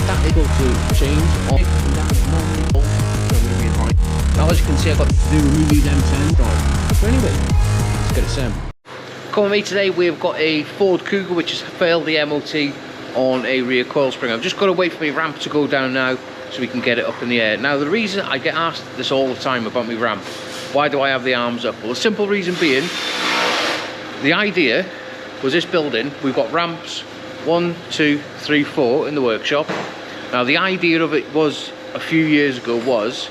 that able to change on now. As you can see, I've got to remove these M10. So anyway, let's get it sent. Coming with me today, we've got a Ford Kuga which has failed the MOT on a rear coil spring. I've just got to wait for my ramp to go down now so we can get it up in the air. Now the reason I get asked this all the time about my ramp, why do I have the arms up? Well, the simple reason being, the idea was this building, we've got ramps 1, 2, 3, 4 in the workshop. Now the idea of it was, a few years ago, was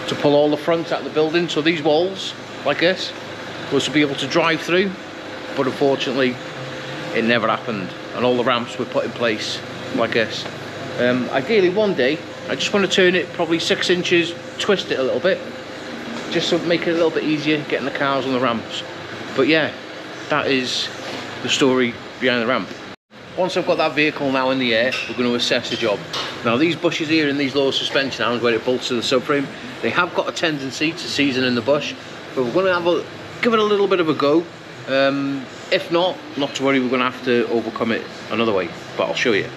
to pull all the fronts out of the building, so these walls like this was to be able to drive through, but unfortunately it never happened and all the ramps were put in place like this. Ideally one day I just want to turn it probably 6 inches, twist it a little bit, just to make it a little bit easier getting the cars on the ramps. But yeah, that is the story behind the ramp. Once I've got that vehicle now in the air, we're going to assess the job. Now these bushes here in these lower suspension arms where it bolts to the subframe, they have got a tendency to season in the bush, but we're going to give it a little bit of a go. If not to worry, we're going to have to overcome it another way, but I'll show you.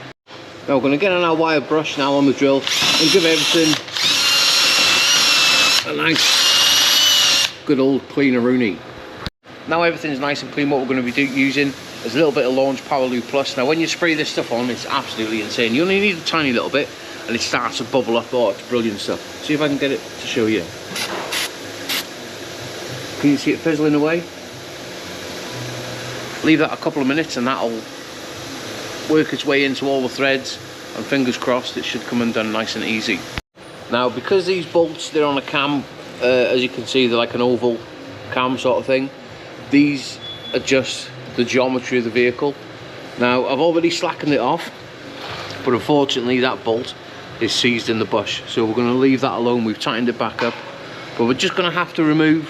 Now we're going to get on our wire brush now on the drill and give everything a nice good old cleaner rooney. Now everything's nice and clean, what we're going to be using is a little bit of Launch Power Loop Plus. Now when you spray this stuff on, it's absolutely insane. You only need a tiny little bit and it starts to bubble up. Oh, it's brilliant stuff. See if I can get it to show you. Can you see it fizzling away? Leave that a couple of minutes and that'll work its way into all the threads, and fingers crossed it should come undone nice and easy. Now because these bolts, they're on a cam, as you can see they're like an oval cam sort of thing. These adjust the geometry of the vehicle. Now I've already slackened it off, but unfortunately that bolt is seized in the bush, so we're going to leave that alone. We've tightened it back up, but we're just going to have to remove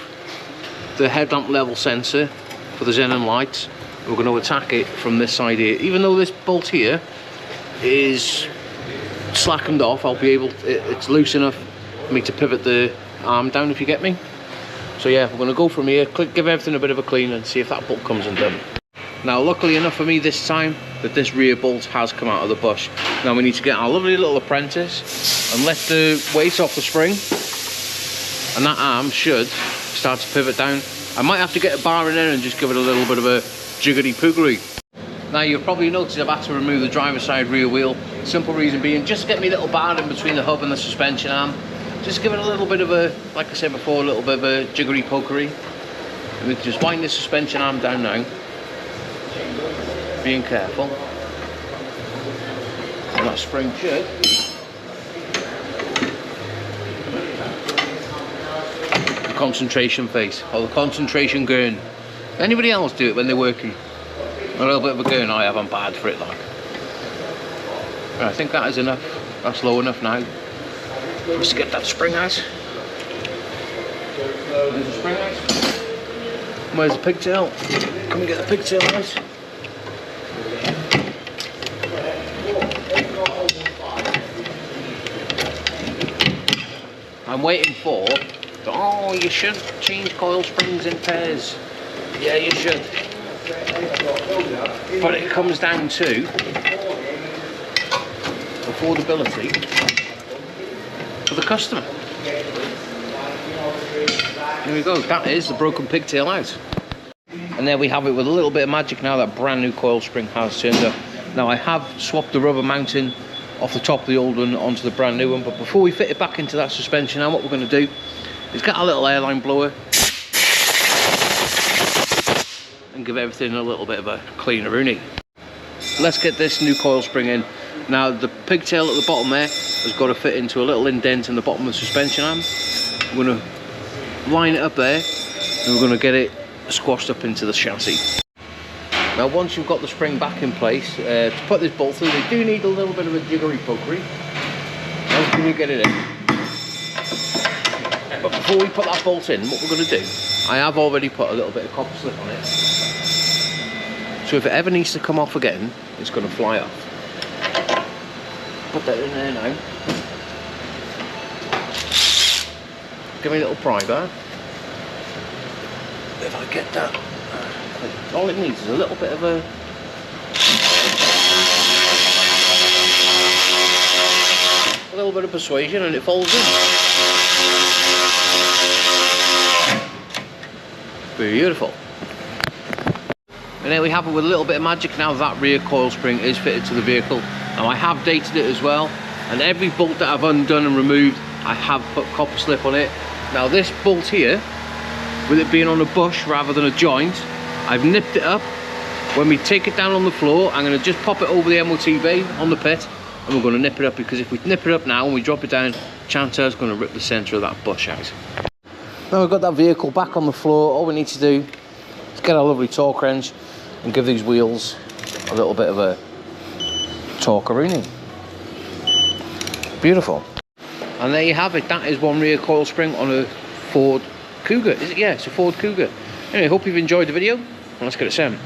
the headlamp level sensor for the xenon lights. We're going to attack it from this side here. Even though this bolt here is slackened off, I'll be able, it's loose enough for me to pivot the arm down, if you get me. So yeah, we're going to go from here, give everything a bit of a clean and see if that bolt comes undone. Now luckily enough for me this time, that this rear bolt has come out of the bush. Now we need to get our lovely little apprentice and let the weight off the spring, and that arm should start to pivot down. I might have to get a bar in there and just give it a little bit of a jiggity poogery. Now you've probably noticed I've had to remove the driver's side rear wheel. Simple reason being, just get me a little bar in between the hub and the suspension arm. Just give it a little bit of a, like I said before, a little bit of a jiggery pokery. And we can just wind the suspension arm down now, being careful. And that spring should the concentration face, or the concentration gurn. Anybody else do it when they're working? A little bit of a gurn. I have, I'm bad for it like. Right, I think that is enough. That's low enough now for us to get that spring out. There's the spring out. Where's the pigtail? Come and get the pigtail out. I'm waiting for, oh, you should change coil springs in pairs. Yeah, you should. But it comes down to affordability for the customer. Here we go, that is the broken pigtail out. And there we have it with a little bit of magic now. That brand new coil spring has turned up. Now I have swapped the rubber mounting off the top of the old one onto the brand new one, but before we fit it back into that suspension, now what we're going to do is get our little airline blower and give everything a little bit of a cleaner rooney. Let's get this new coil spring in. Now the pigtail at the bottom there has got to fit into a little indent in the bottom of the suspension arm. We're going to line it up there and we're going to get it squashed up into the chassis. Now once you've got the spring back in place, to put this bolt through, they do need a little bit of a jiggery pokery. How can you get it in? But before we put that bolt in, what we're going to do, I have already put a little bit of copper slip on it. So if it ever needs to come off again, it's going to fly off. Put that in there now. Give me a little pry bar. If I get that, all it needs is a little bit of a little bit of persuasion and it folds in. Beautiful. And there we have it with a little bit of magic. Now that rear coil spring is fitted to the vehicle. Now I have dated it as well, and every bolt that I've undone and removed, I have put copper slip on it. Now this bolt here, with it being on a bush rather than a joint, I've nipped it up. When we take it down on the floor, I'm going to just pop it over the MOT bay on the pit, and we're going to nip it up, because if we nip it up now and we drop it down, chances are it's going to rip the centre of that bush out. Now we've got that vehicle back on the floor, all we need to do is get our lovely torque wrench and give these wheels a little bit of a torque-a-rooney. Beautiful. And there you have it. That is one rear coil spring on a Ford Kuga. Is it? Yeah, it's a Ford Kuga. Anyway, hope you've enjoyed the video, and let's get it set.